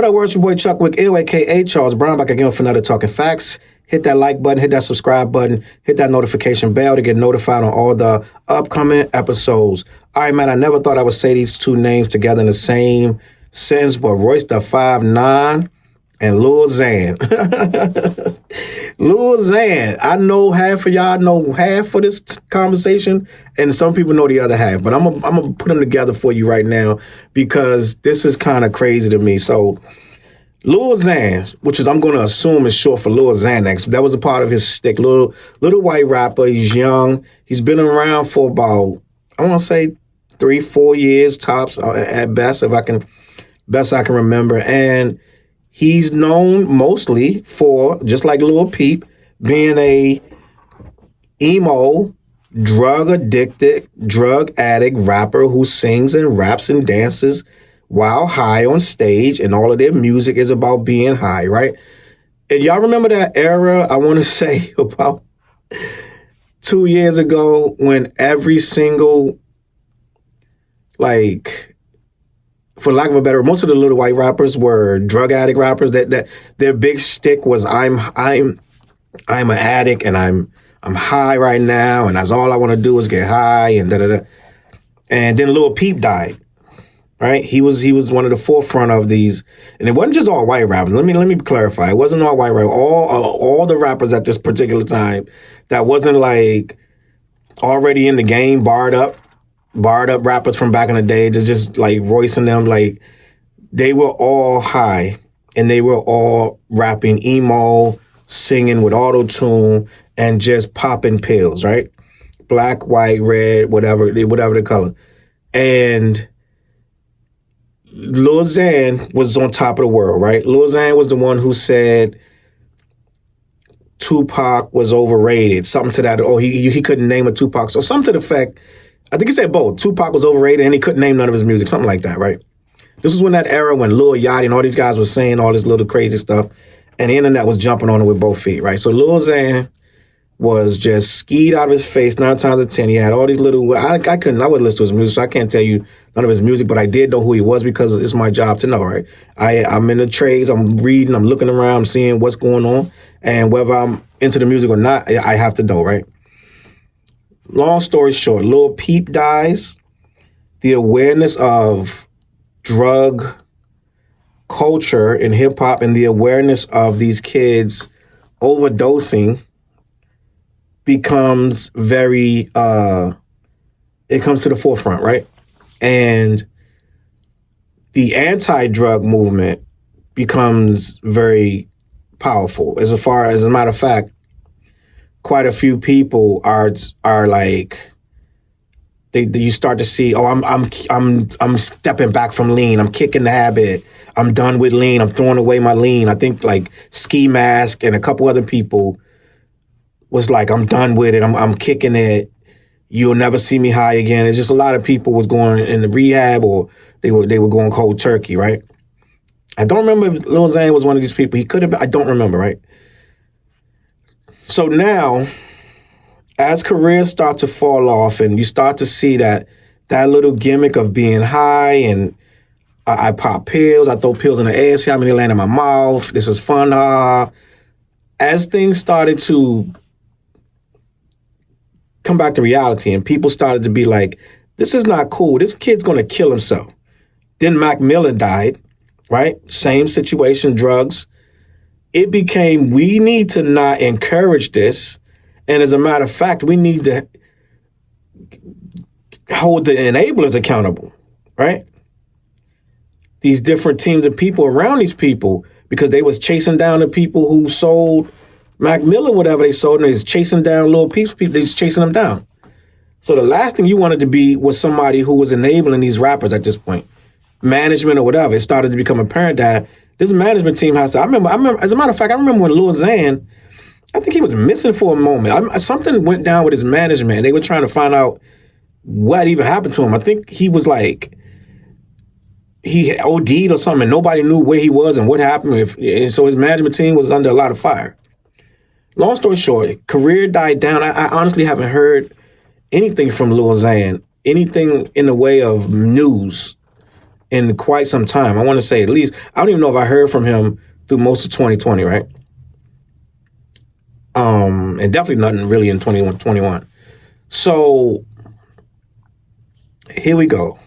What up, words? Your boy Chuck Wick, aka Charles Brown, back again for another Talking Facts. Hit that like button, hit that subscribe button, hit that notification bell to get notified on all the upcoming episodes. All right, man, I never thought I would say these two names together in the same sentence, but Royce the 5'9" and Lil Xan. Lil Xan, I know half of y'all know half of this conversation, and some people know the other half, but I'm gonna put them together for you right now because this is kind of crazy to me. So Lil Xan, which is I'm going to assume is short for Lil Xanax, that was a part of his stick. Little white rapper. He's young. He's been around for about, I want to say 3-4 years tops at best, I can remember. And he's known mostly for, just like Lil Peep, being a emo, drug-addicted, drug-addict rapper who sings and raps and dances while high on stage, and all of their music is about being high, right? And y'all remember that era, I want to say about 2 years ago, when every single, like, for lack of a better, most of the little white rappers were drug addict rappers. That their big shtick was I'm an addict and I'm high right now, and that's all I want to do is get high and da da da. And then Lil Peep died. Right, he was one of the forefront of these, and it wasn't just all white rappers. Let me clarify. It wasn't all white rappers. All the rappers at this particular time that wasn't like already in the game, barred up rappers from back in the day. Just like Royce and them, like they were all high and they were all rapping emo, singing with auto tune, and just popping pills. Right, black, white, red, whatever the color, and Lil Xan was on top of the world, right? Lil Xan was the one who said Tupac was overrated, something to that. Oh, he couldn't name a Tupac. So something to the effect, I think he said both. Tupac was overrated and he couldn't name none of his music, something like that, right? This was when that era when Lil Yachty and all these guys were saying all this little crazy stuff, and the internet was jumping on it with both feet, right? So Lil Xan was just skied out of his face 9 times out of 10. He had all these little, I wouldn't listen to his music, so I can't tell you none of his music, but I did know who he was because it's my job to know, right? I'm in the trades, I'm reading, I'm looking around, I'm seeing what's going on, and whether I'm into the music or not, I have to know, right? Long story short, Lil Peep dies. The awareness of drug culture in hip hop and the awareness of these kids overdosing becomes very, it comes to the forefront, right? And the anti-drug movement becomes very powerful. As a matter of fact, quite a few people are like, you start to see, oh, I'm stepping back from lean. I'm kicking the habit. I'm done with lean. I'm throwing away my lean. I think like Ski Mask and a couple other people was like, I'm done with it. I'm kicking it. You'll never see me high again. It's just a lot of people was going in the rehab or they were going cold turkey, right? I don't remember if Lil Xan was one of these people. He could have been. I don't remember, right? So now, as careers start to fall off and you start to see that little gimmick of being high and I pop pills, I throw pills in the air, see how many land in my mouth, this is fun, as things started to come back to reality and people started to be like, this is not cool. This kid's going to kill himself. Then Mac Miller died, right? Same situation, drugs. It became, we need to not encourage this. And as a matter of fact, we need to hold the enablers accountable, right? These different teams of people around these people, because they was chasing down the people who sold Mac Miller, whatever they sold, and they was chasing down Lil Peep's people, they was chasing them down. So the last thing you wanted to be was somebody who was enabling these rappers at this point, management or whatever. It started to become apparent that this management team has to, I remember, as a matter of fact, I remember when Lil Xan, I think he was missing for a moment. Something went down with his management, and they were trying to find out what even happened to him. I think he was like, he OD'd or something, and nobody knew where he was and what happened. And so his management team was under a lot of fire. Long story short, career died down. I honestly haven't heard anything from Lil Xan, anything in the way of news in quite some time. I want to say at least, I don't even know if I heard from him through most of 2020, right? And definitely nothing really in 21. So here we go.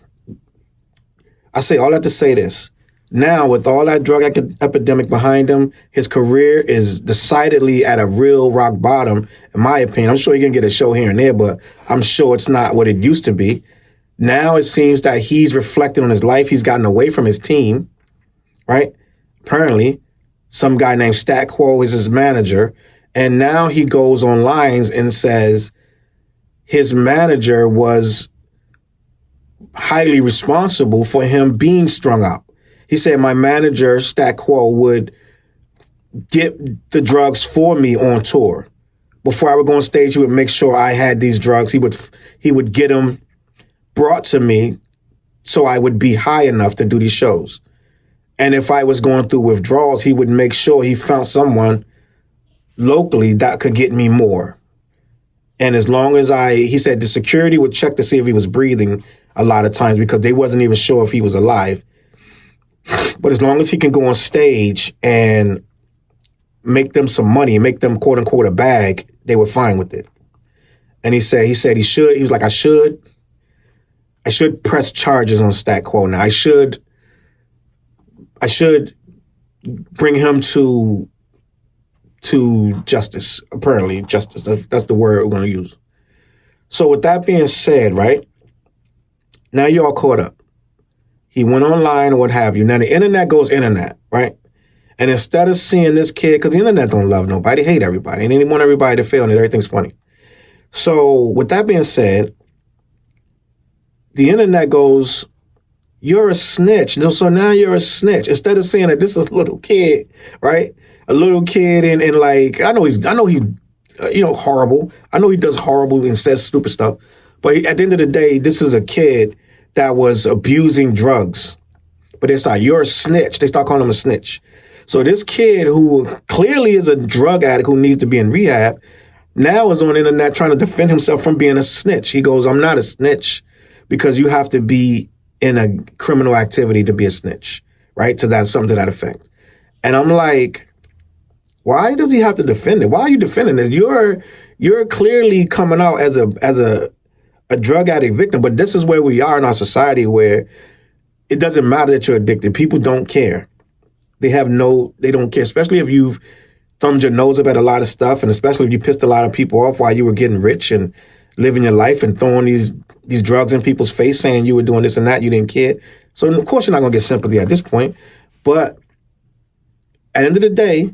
I say all that to say this. Now, with all that drug epidemic behind him, his career is decidedly at a real rock bottom, in my opinion. I'm sure you're going to get a show here and there, but I'm sure it's not what it used to be. Now it seems that he's reflecting on his life. He's gotten away from his team, right? Apparently, some guy named Stat.Quo is his manager. And now he goes on lines and says his manager was highly responsible for him being strung out. He said, my manager, Stat.Quo, would get the drugs for me on tour. Before I would go on stage, he would make sure I had these drugs. He would get them brought to me so I would be high enough to do these shows. And if I was going through withdrawals, he would make sure he found someone locally that could get me more. And as long as he said the security would check to see if he was breathing a lot of times because they wasn't even sure if he was alive. But as long as he can go on stage and make them some money, make them quote unquote a bag, they were fine with it. And he said he was like, I should press charges on Stat.Quo now. I should bring him to justice, apparently justice. That's the word we're going to use. So with that being said, right, now you're all caught up. He went online or what have you. Now the internet goes internet, right? And instead of seeing this kid, because the internet don't love nobody, hate everybody, and they want everybody to fail and everything's funny. So with that being said, the internet goes, you're a snitch. So now you're a snitch. Instead of saying that this is a little kid, right? A little kid and like, I know he's horrible. I know he does horrible and says stupid stuff. But at the end of the day, this is a kid that was abusing drugs. But they start, you're a snitch. They start calling him a snitch. So this kid who clearly is a drug addict who needs to be in rehab now is on the internet trying to defend himself from being a snitch. He goes, I'm not a snitch because you have to be in a criminal activity to be a snitch, right? So that's something to that effect. And I'm like, why does he have to defend it? Why are you defending this? You're clearly coming out as a drug addict victim, but this is where we are in our society where it doesn't matter that you're addicted. People don't care. They don't care, especially if you've thumbed your nose up at a lot of stuff, and especially if you pissed a lot of people off while you were getting rich and living your life and throwing these drugs in people's face saying you were doing this and that, you didn't care. So of course you're not going to get sympathy at this point. But at the end of the day,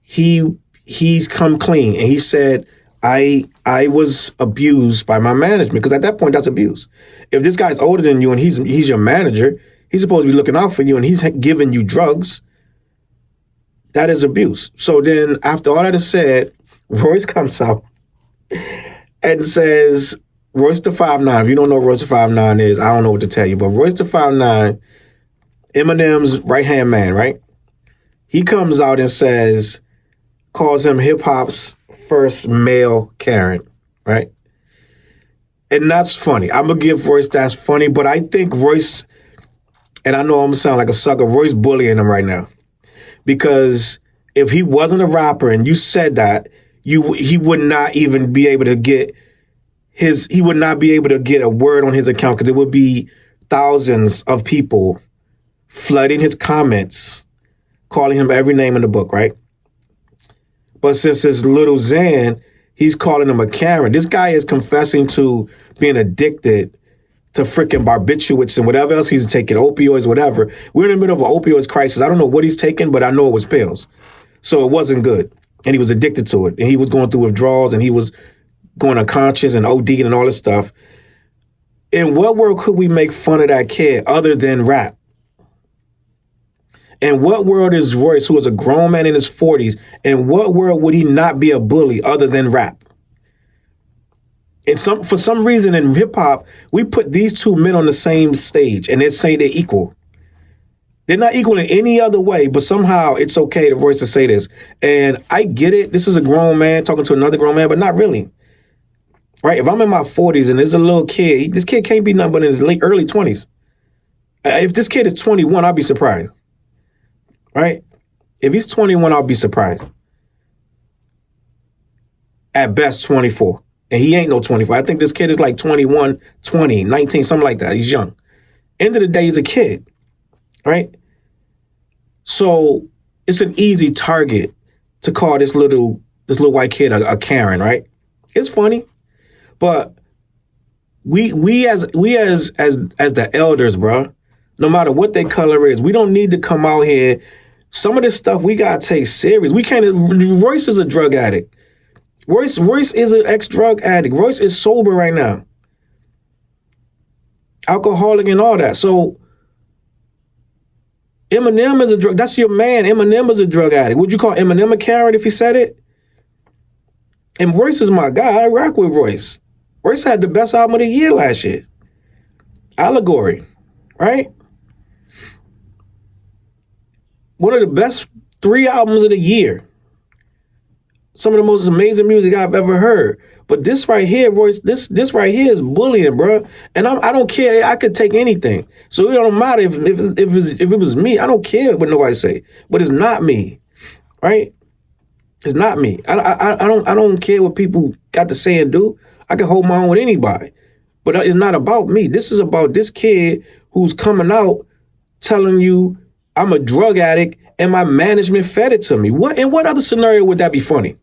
he's come clean and he said, I was abused by my management, because at that point that's abuse. If this guy's older than you and he's your manager, he's supposed to be looking out for you and he's giving you drugs. That is abuse. So then after all that is said, Royce comes out and says, Royce the 5'9", if you don't know what Royce the 5'9" is, I don't know what to tell you, but Royce the 5'9", Eminem's right-hand man, right? He comes out and says, calls him hip-hop's first male Karen, right? And that's funny. I'm going to give Royce that's funny, but I think Royce, and I know I'm going to sound like a sucker, Royce bullying him right now. Because if he wasn't a rapper and you said that, he would not even be able to get he would not be able to get a word on his account, because it would be thousands of people flooding his comments, calling him every name in the book, right? But since it's Lil Xan, he's calling him a Karen. This guy is confessing to being addicted to freaking barbiturates and whatever else he's taking, opioids, whatever. We're in the middle of an opioids crisis. I don't know what he's taking, but I know it was pills. So it wasn't good. And he was addicted to it. And he was going through withdrawals and he was going unconscious and ODing and all this stuff. In what world could we make fun of that kid other than rap? In what world is Royce, who is a grown man in his 40s, in what world would he not be a bully other than rap? And for some reason in hip hop, we put these two men on the same stage and they're saying they're equal. They're not equal in any other way, but somehow it's okay to Royce to say this. And I get it. This is a grown man talking to another grown man, but not really. Right? If I'm in my 40s and there's a little kid, this kid can't be nothing but in his early 20s. If this kid is 21, I'll be surprised. Right? If he's 21, I'll be surprised. At best, 24. And he ain't no 24. I think this kid is like 21, 20, 19, something like that. He's young. End of the day, he's a kid. Right? So it's an easy target to call this little white kid a Karen, right? It's funny. But we as the elders, bro, no matter what their color is, we don't need to come out here. Some of this stuff we gotta take serious. We can't. Royce is a drug addict. Royce is an ex-drug addict. Royce is sober right now, alcoholic and all that. So Eminem is a drug. That's your man. Eminem is a drug addict. Would you call Eminem a Karen if he said it? And Royce is my guy. I rock with Royce. Royce had the best album of the year last year. Allegory, right? One of the best 3 albums of the year. Some of the most amazing music I've ever heard. But this right here, Royce, this right here is bullying, bro. And I don't care. I could take anything. So it don't matter if it was me. I don't care what nobody say. But it's not me, right? It's not me. I don't care what people got to say and do. I can hold my own with anybody. But it's not about me. This is about this kid who's coming out telling you I'm a drug addict and my management fed it to me. In what other scenario would that be funny?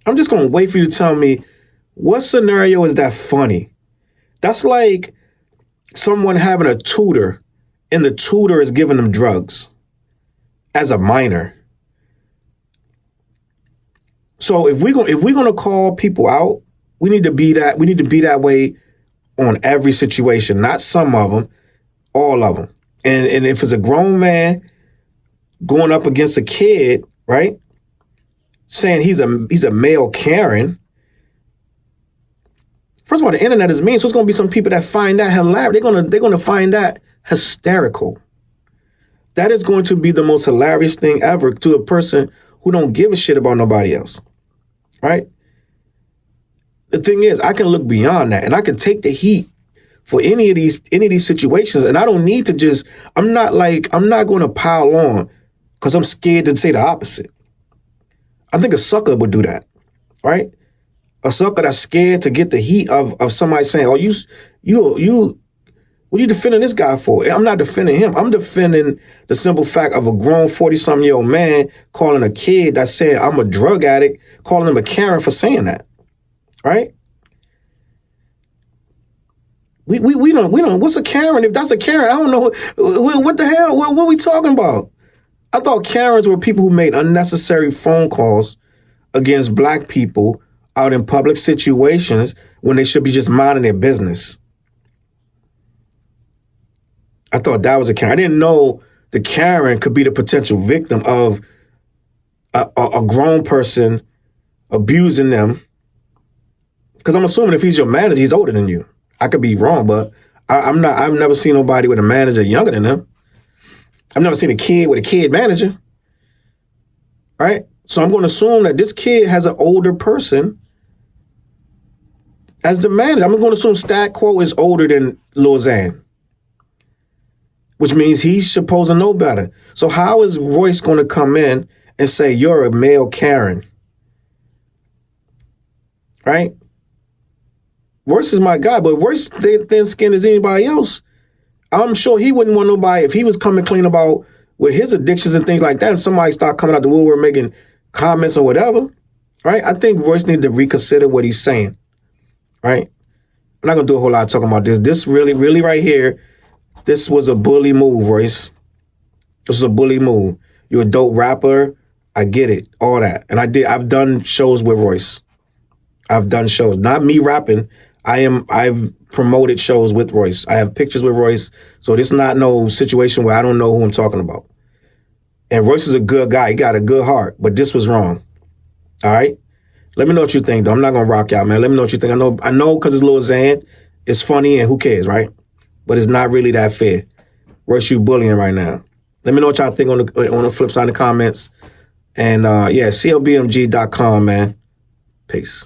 I'm just going to wait for you to tell me what scenario is that funny. That's like someone having a tutor and the tutor is giving them drugs as a minor. So if we're going to call people out, we need to be that way on every situation, not some of them, all of them. And if it's a grown man going up against a kid, right? Saying he's a male Karen. First of all, the internet is mean, so it's going to be some people that find that hilarious. They're going to find that hysterical. That is going to be the most hilarious thing ever to a person who don't give a shit about nobody else, right? The thing is, I can look beyond that, and I can take the heat for any of these situations, and I don't need to just. I'm not going to pile on because I'm scared to say the opposite. I think a sucker would do that, right? A sucker that's scared to get the heat of somebody saying, "Oh, you, what are you defending this guy for?" I'm not defending him. I'm defending the simple fact of a grown 40-something-year-old man calling a kid that's saying I'm a drug addict, calling him a Karen for saying that, right? We don't. What's a Karen? If that's a Karen, I don't know what the hell. What are we talking about? I thought Karens were people who made unnecessary phone calls against black people out in public situations when they should be just minding their business. I thought that was a Karen. I didn't know the Karen could be the potential victim of a grown person abusing them. Because I'm assuming if he's your manager, he's older than you. I could be wrong, but I've never seen nobody with a manager younger than them. I've never seen a kid with a kid manager, right? So I'm going to assume that this kid has an older person as the manager. I'm going to assume Stat Quo is older than Lil Xan, which means he's supposed to know better. So how is Royce going to come in and say, you're a male Karen, right? Royce is my guy, but Royce thin skinned as anybody else. I'm sure he wouldn't want nobody, if he was coming clean about with his addictions and things like that, and somebody start coming out the woodwork making comments or whatever, right? I think Royce needs to reconsider what he's saying, right? I'm not going to do a whole lot of talking about this. This really, really right here, this was a bully move, Royce. This was a bully move. You're a dope rapper. I get it, all that. And I've done shows with Royce. I've done shows, not me rapping. I've promoted shows with Royce. I have pictures with Royce. So this is not no situation where I don't know who I'm talking about. And Royce is a good guy. He got a good heart, but this was wrong. All right? Let me know what you think, though. I'm not going to rock y'all, man. Let me know what you think. I know because it's Lil Xan. It's funny and who cares, right? But it's not really that fair. Royce, you bullying right now. Let me know what y'all think on the flip side in the comments. And yeah, CLBMG.com, man. Peace.